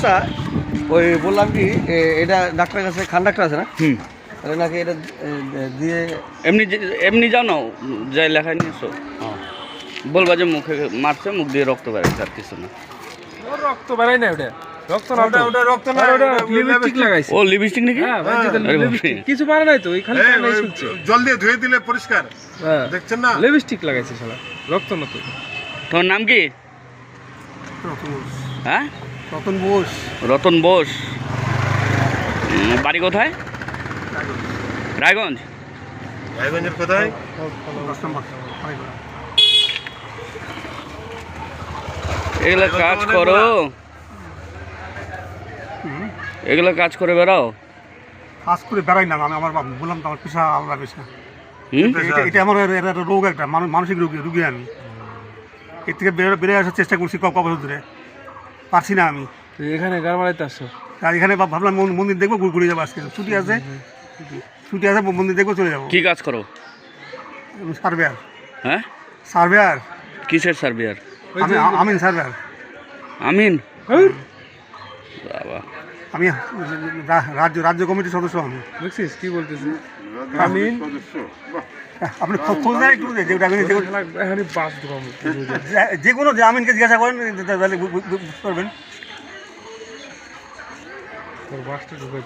সমস্যা ওই বললাম কি এটা ডাক্তারের কাছে খান ডাক্তার আছে না তাহলে নাকি এটা দিয়ে এমনি যাও না যাই লেখায় নিয়ে এসো বলবা যে মুখে মারছে মুখ দিয়ে রক্ত বেরোচ্ছে আর কিছু না রক্ত বেরাই না ওটা রক্ত না ওটা রক্ত না ওটা লিপস্টিক লাগাইছে ও লিপস্টিক নাকি হ্যাঁ ভাই যেটা লিপস্টিক কিছু পারে নাই তো ওই খালি কানে শুনছে জল দিয়ে ধুয়ে দিলে পরিষ্কার হ্যাঁ দেখছেন না লিপস্টিক লাগাইছে শালা রক্ত না তো তোমার নাম কি হ্যাঁ রতন বোস রতন বোস বাড়ি কোথায় রায়গঞ্জ রায়গঞ্জের কোথায় এগুলো কাজ করো এগুলো কাজ করে বেড়াও কাজ করে বেড়াই না আমি আমার বললাম তো আমার পেশা আলাদা পেশা এটা আমার একটা রোগ একটা মানসিক রোগী আমি এর থেকে বেড়ে আসার চেষ্টা করছি কবছর ধরে পারছি না আমি এখানে গার মারাইতে আসছো আর এখানে ভাবলাম মন্দির দেখবো ঘুরে যাবো আজকে ছুটি আছে মন্দির দেখবো চলে যাবো কি কাজ করো সার্ভেয়ার হ্যাঁ সার্ভেয়ার কিসের সার্ভেয়ার আমিন সার্ভেয়ার আমিন বাবা আমি রাজ্য কমিটির সদস্য আমি দেখছিস কি বলতেছি আমিন আপনি খোঁজ নেন একটু এখানে বাস ঢুকাম যে কোনো যে আমিনকে জিজ্ঞাসা করেন তাহলে বুঝতে পারবেন তোর বাসটা ঢুকাই